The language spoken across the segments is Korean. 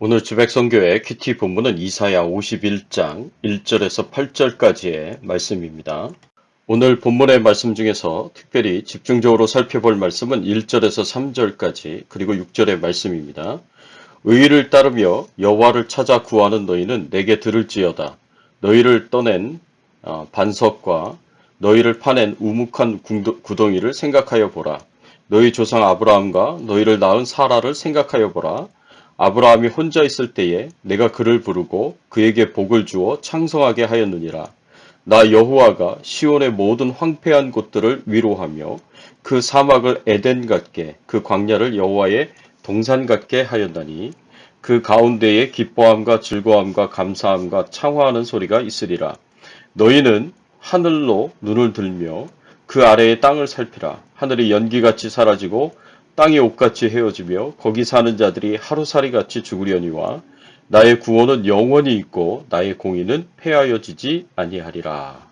오늘 주백성교회 큐티 본문은 이사야 51장 1절에서 8절까지의 말씀입니다. 오늘 본문의 말씀 중에서 특별히 집중적으로 살펴볼 말씀은 1절에서 3절까지 그리고 6절의 말씀입니다. 의의를 따르며 여호와를 찾아 구하는 너희는 내게 들을지어다. 너희를 떠낸 반석과 너희를 파낸 우묵한 구덩이를 생각하여 보라. 너희 조상 아브라함과 너희를 낳은 사라를 생각하여 보라. 아브라함이 혼자 있을 때에 내가 그를 부르고 그에게 복을 주어 창성하게 하였느니라. 나 여호와가 시온의 모든 황폐한 곳들을 위로하며 그 사막을 에덴 같게 그 광야를 여호와의 동산 같게 하였나니 그 가운데에 기뻐함과 즐거움과 감사함과 창화하는 소리가 있으리라. 너희는 하늘로 눈을 들며 그 아래의 땅을 살피라. 하늘이 연기같이 사라지고 땅이 옥같이 헤어지며 거기 사는 자들이 하루살이같이 죽으려니와 나의 구원은 영원히 있고 나의 공의는 폐하여지지 아니하리라.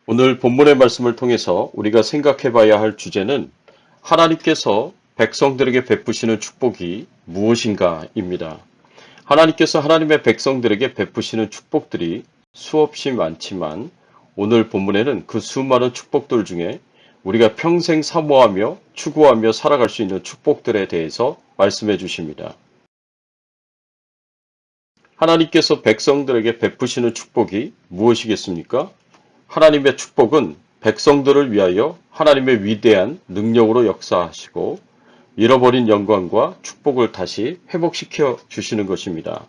오늘 본문의 말씀을 통해서 우리가 생각해 봐야 할 주제는 하나님께서 백성들에게 베푸시는 축복이 무엇인가입니다. 하나님께서 하나님의 백성들에게 베푸시는 축복들이 수없이 많지만 오늘 본문에는 그 수많은 축복들 중에 우리가 평생 사모하며 추구하며 살아갈 수 있는 축복들에 대해서 말씀해 주십니다. 하나님께서 백성들에게 베푸시는 축복이 무엇이겠습니까? 하나님의 축복은 백성들을 위하여 하나님의 위대한 능력으로 역사하시고 잃어버린 영광과 축복을 다시 회복시켜 주시는 것입니다.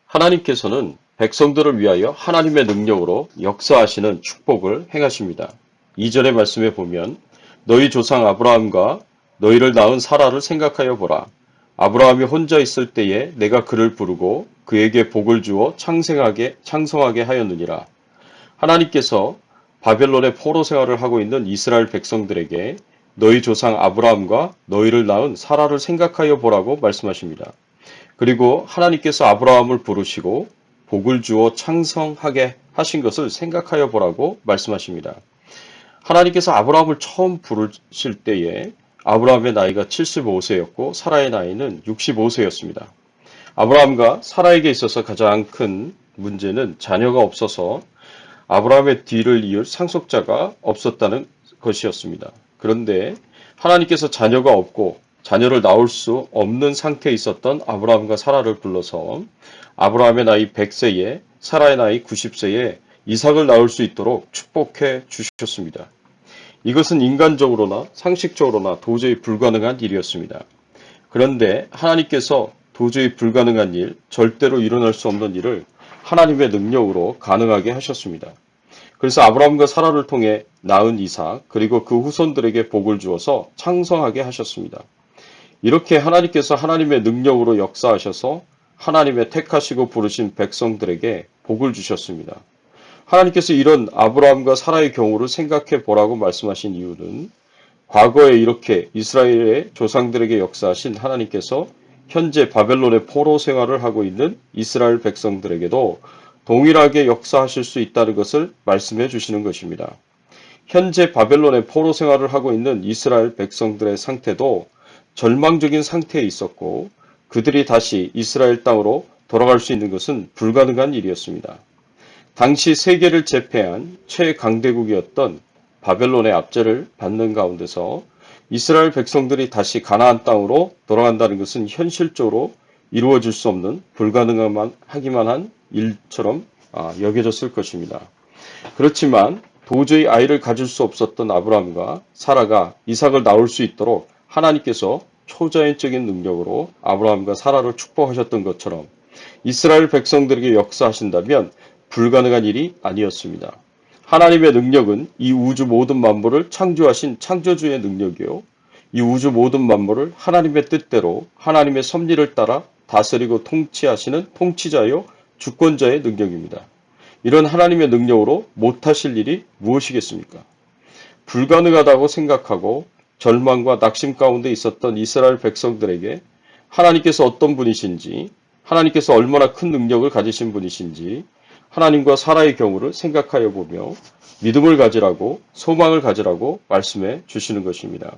하나님께서는 백성들을 위하여 하나님의 능력으로 역사하시는 축복을 행하십니다. 2절의 말씀에 보면 너희 조상 아브라함과 너희를 낳은 사라를 생각하여 보라. 아브라함이 혼자 있을 때에 내가 그를 부르고 그에게 복을 주어 창성하게 하였느니라. 하나님께서 바벨론의 포로 생활을 하고 있는 이스라엘 백성들에게 너희 조상 아브라함과 너희를 낳은 사라를 생각하여 보라고 말씀하십니다. 그리고 하나님께서 아브라함을 부르시고 복을 주어 창성하게 하신 것을 생각하여 보라고 말씀하십니다. 하나님께서 아브라함을 처음 부르실 때에 아브라함의 나이가 75세였고 사라의 나이는 65세였습니다. 아브라함과 사라에게 있어서 가장 큰 문제는 자녀가 없어서 아브라함의 뒤를 이을 상속자가 없었다는 것이었습니다. 그런데 하나님께서 자녀가 없고 자녀를 낳을 수 없는 상태에 있었던 아브라함과 사라를 불러서 아브라함의 나이 100세에 사라의 나이 90세에 이삭을 낳을 수 있도록 축복해 주셨습니다. 이것은 인간적으로나 상식적으로나 도저히 불가능한 일이었습니다. 그런데 하나님께서 도저히 불가능한 일, 절대로 일어날 수 없는 일을 하나님의 능력으로 가능하게 하셨습니다. 그래서 아브라함과 사라를 통해 낳은 이삭 그리고 그 후손들에게 복을 주어서 창성하게 하셨습니다. 이렇게 하나님께서 하나님의 능력으로 역사하셔서 하나님의 택하시고 부르신 백성들에게 복을 주셨습니다. 하나님께서 이런 아브라함과 사라의 경우를 생각해 보라고 말씀하신 이유는 과거에 이렇게 이스라엘의 조상들에게 역사하신 하나님께서 현재 바벨론의 포로 생활을 하고 있는 이스라엘 백성들에게도 동일하게 역사하실 수 있다는 것을 말씀해 주시는 것입니다. 현재 바벨론의 포로 생활을 하고 있는 이스라엘 백성들의 상태도 절망적인 상태에 있었고 그들이 다시 이스라엘 땅으로 돌아갈 수 있는 것은 불가능한 일이었습니다. 당시 세계를 제패한 최강대국이었던 바벨론의 압제를 받는 가운데서 이스라엘 백성들이 다시 가나안 땅으로 돌아간다는 것은 현실적으로 이루어질 수 없는 불가능하기만 한 일처럼 여겨졌을 것입니다. 그렇지만 도저히 아이를 가질 수 없었던 아브라함과 사라가 이삭을 낳을 수 있도록 하나님께서 초자연적인 능력으로 아브라함과 사라를 축복하셨던 것처럼 이스라엘 백성들에게 역사하신다면 불가능한 일이 아니었습니다. 하나님의 능력은 이 우주 모든 만물을 창조하신 창조주의 능력이요. 이 우주 모든 만물을 하나님의 뜻대로 하나님의 섭리를 따라 다스리고 통치하시는 통치자요 주권자의 능력입니다. 이런 하나님의 능력으로 못하실 일이 무엇이겠습니까? 불가능하다고 생각하고 절망과 낙심 가운데 있었던 이스라엘 백성들에게 하나님께서 어떤 분이신지, 하나님께서 얼마나 큰 능력을 가지신 분이신지 하나님과 사라의 경우를 생각하여 보며 믿음을 가지라고 소망을 가지라고 말씀해 주시는 것입니다.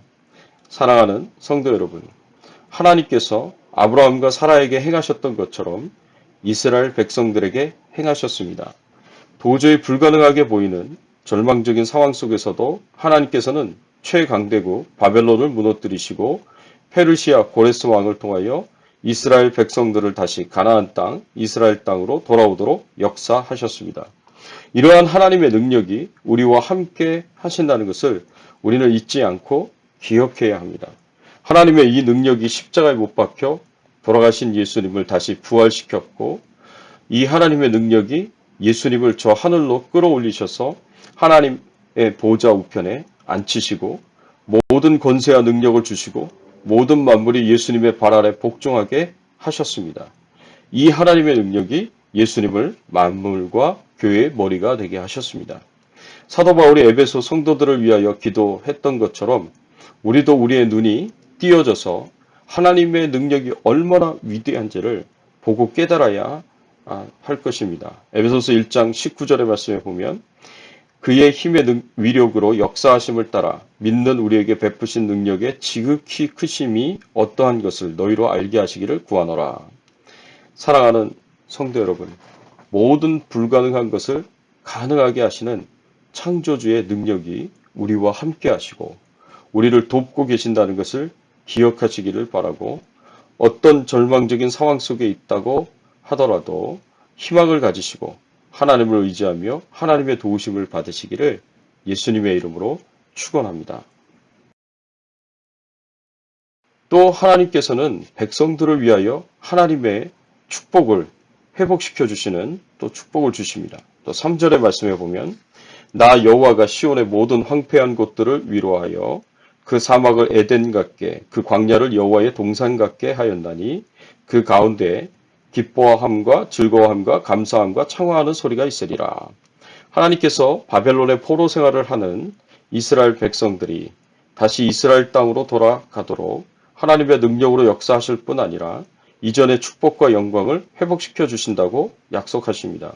사랑하는 성도 여러분, 하나님께서 아브라함과 사라에게 행하셨던 것처럼 이스라엘 백성들에게 행하셨습니다. 도저히 불가능하게 보이는 절망적인 상황 속에서도 하나님께서는 최강대국 바벨론을 무너뜨리시고 페르시아 고레스 왕을 통하여 이스라엘 백성들을 다시 가나안 땅, 이스라엘 땅으로 돌아오도록 역사하셨습니다. 이러한 하나님의 능력이 우리와 함께 하신다는 것을 우리는 잊지 않고 기억해야 합니다. 하나님의 이 능력이 십자가에 못 박혀 돌아가신 예수님을 다시 부활시켰고, 이 하나님의 능력이 예수님을 저 하늘로 끌어올리셔서 하나님의 보좌 우편에 앉히시고 모든 권세와 능력을 주시고 모든 만물이 예수님의 발 아래 복종하게 하셨습니다. 이 하나님의 능력이 예수님을 만물과 교회의 머리가 되게 하셨습니다. 사도 바울이 에베소 성도들을 위하여 기도했던 것처럼 우리도 우리의 눈이 띄어져서 하나님의 능력이 얼마나 위대한지를 보고 깨달아야 할 것입니다. 에베소서 1장 19절의 말씀에 보면 그의 힘의 위력으로 역사하심을 따라 믿는 우리에게 베푸신 능력의 지극히 크심이 어떠한 것을 너희로 알게 하시기를 구하노라. 사랑하는 성도 여러분, 모든 불가능한 것을 가능하게 하시는 창조주의 능력이 우리와 함께 하시고 우리를 돕고 계신다는 것을 기억하시기를 바라고, 어떤 절망적인 상황 속에 있다고 하더라도 희망을 가지시고 하나님을 의지하며 하나님의 도우심을 받으시기를 예수님의 이름으로 축원합니다. 또 하나님께서는 백성들을 위하여 하나님의 축복을 회복시켜 주시는 또 축복을 주십니다. 또 3절의 말씀에 보면 나 여호와가 시온의 모든 황폐한 곳들을 위로하여 그 사막을 에덴 같게 그 광야를 여호와의 동산 같게 하였나니 그 가운데 기뻐함과 즐거워함과 감사함과 창화하는 소리가 있으리라. 하나님께서 바벨론의 포로 생활을 하는 이스라엘 백성들이 다시 이스라엘 땅으로 돌아가도록 하나님의 능력으로 역사하실 뿐 아니라 이전의 축복과 영광을 회복시켜 주신다고 약속하십니다.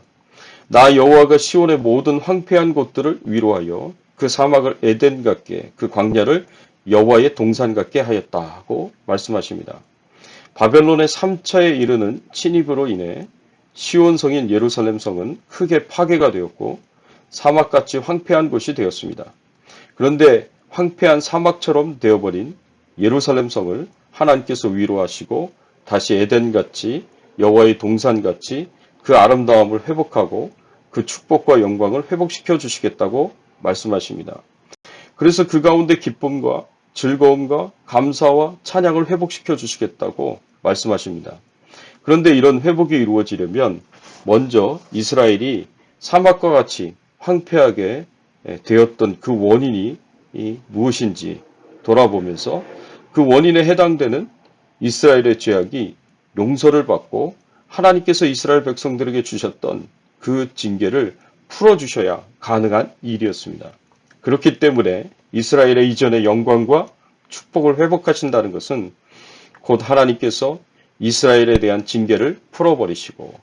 나 여호와가 시온의 모든 황폐한 곳들을 위로하여 그 사막을 에덴 같게 그 광야를 여호와의 동산 같게 하였다고 말씀하십니다. 바벨론의 3차에 이르는 침입으로 인해 시온 성인 예루살렘 성은 크게 파괴가 되었고 사막같이 황폐한 곳이 되었습니다. 그런데 황폐한 사막처럼 되어버린 예루살렘 성을 하나님께서 위로하시고 다시 에덴같이 여호와의 동산같이 그 아름다움을 회복하고 그 축복과 영광을 회복시켜 주시겠다고 말씀하십니다. 그래서 그 가운데 기쁨과 즐거움과 감사와 찬양을 회복시켜 주시겠다고 말씀하십니다. 그런데 이런 회복이 이루어지려면 먼저 이스라엘이 사막과 같이 황폐하게 되었던 그 원인이 무엇인지 돌아보면서 그 원인에 해당되는 이스라엘의 죄악이 용서를 받고 하나님께서 이스라엘 백성들에게 주셨던 그 징계를 풀어주셔야 가능한 일이었습니다. 그렇기 때문에 이스라엘의 이전의 영광과 축복을 회복하신다는 것은 곧 하나님께서 이스라엘에 대한 징계를 풀어버리시고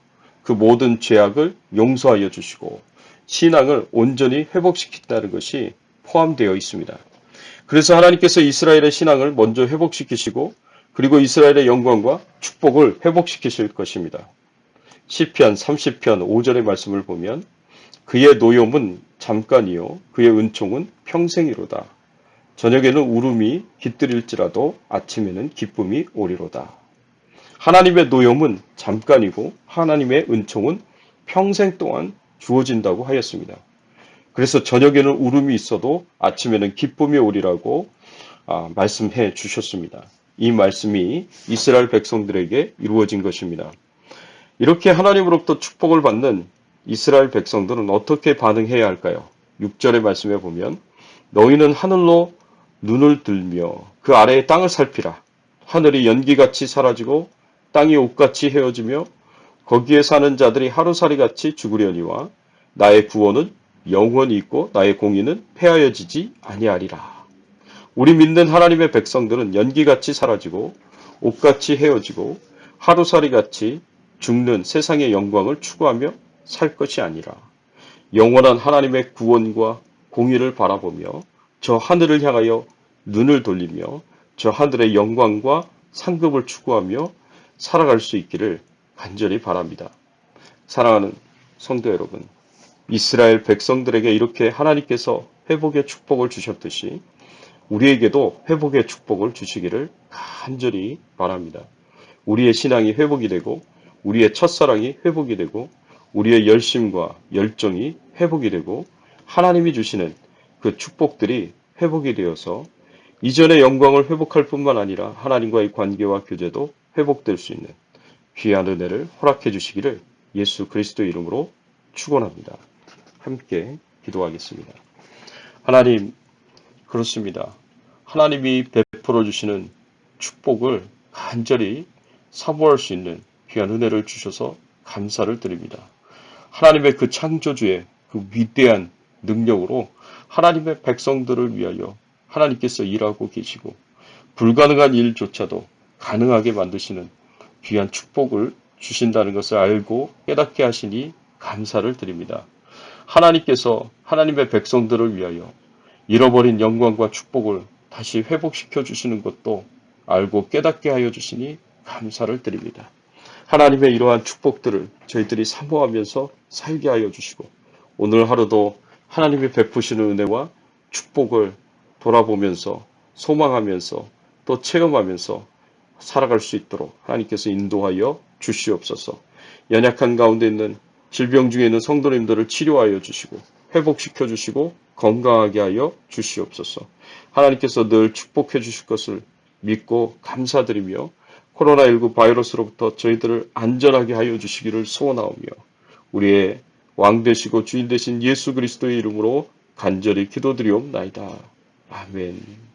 그 모든 죄악을 용서하여 주시고 신앙을 온전히 회복시킨다는 것이 포함되어 있습니다. 그래서 하나님께서 이스라엘의 신앙을 먼저 회복시키시고 그리고 이스라엘의 영광과 축복을 회복시키실 것입니다. 시편 30편 5절의 말씀을 보면 그의 노염은 잠깐이요 그의 은총은 평생이로다. 저녁에는 울음이 깃들일지라도 아침에는 기쁨이 오리로다. 하나님의 노염은 잠깐이고 하나님의 은총은 평생 동안 주어진다고 하였습니다. 그래서 저녁에는 울음이 있어도 아침에는 기쁨이 오리라고 말씀해 주셨습니다. 이 말씀이 이스라엘 백성들에게 이루어진 것입니다. 이렇게 하나님으로부터 축복을 받는 이스라엘 백성들은 어떻게 반응해야 할까요? 6절의 말씀에 보면 너희는 하늘로 눈을 들며 그 아래의 땅을 살피라. 하늘이 연기같이 사라지고 땅이 옷같이 헤어지며 거기에 사는 자들이 하루살이같이 죽으려니와 나의 구원은 영원히 있고 나의 공의는 폐하여지지 아니하리라. 우리 믿는 하나님의 백성들은 연기같이 사라지고 옷같이 헤어지고 하루살이같이 죽는 세상의 영광을 추구하며 살 것이 아니라 영원한 하나님의 구원과 공의를 바라보며 저 하늘을 향하여 눈을 돌리며 저 하늘의 영광과 상급을 추구하며 살아갈 수 있기를 간절히 바랍니다. 사랑하는 성도 여러분, 이스라엘 백성들에게 이렇게 하나님께서 회복의 축복을 주셨듯이 우리에게도 회복의 축복을 주시기를 간절히 바랍니다. 우리의 신앙이 회복이 되고 우리의 첫사랑이 회복이 되고 우리의 열심과 열정이 회복이 되고 하나님이 주시는 그 축복들이 회복이 되어서 이전의 영광을 회복할 뿐만 아니라 하나님과의 관계와 교제도 회복될 수 있는 귀한 은혜를 허락해 주시기를 예수 그리스도의 이름으로 축원합니다. 함께 기도하겠습니다. 하나님, 그렇습니다. 하나님이 베풀어 주시는 축복을 간절히 사모할 수 있는 귀한 은혜를 주셔서 감사를 드립니다. 하나님의 그 창조주의 그 위대한 능력으로 하나님의 백성들을 위하여 하나님께서 일하고 계시고 불가능한 일조차도 가능하게 만드시는 귀한 축복을 주신다는 것을 알고 깨닫게 하시니 감사를 드립니다. 하나님께서 하나님의 백성들을 위하여 잃어버린 영광과 축복을 다시 회복시켜 주시는 것도 알고 깨닫게 하여 주시니 감사를 드립니다. 하나님의 이러한 축복들을 저희들이 사모하면서 살게 하여 주시고 오늘 하루도 하나님이 베푸시는 은혜와 축복을 돌아보면서 소망하면서 또 체험하면서 살아갈 수 있도록 하나님께서 인도하여 주시옵소서. 연약한 가운데 있는 질병 중에 있는 성도님들을 치료하여 주시고 회복시켜 주시고 건강하게 하여 주시옵소서. 하나님께서 늘 축복해 주실 것을 믿고 감사드리며 코로나19 바이러스로부터 저희들을 안전하게 하여 주시기를 소원하오며 우리의 왕 되시고 주인 되신 예수 그리스도의 이름으로 간절히 기도드리옵나이다. 아멘.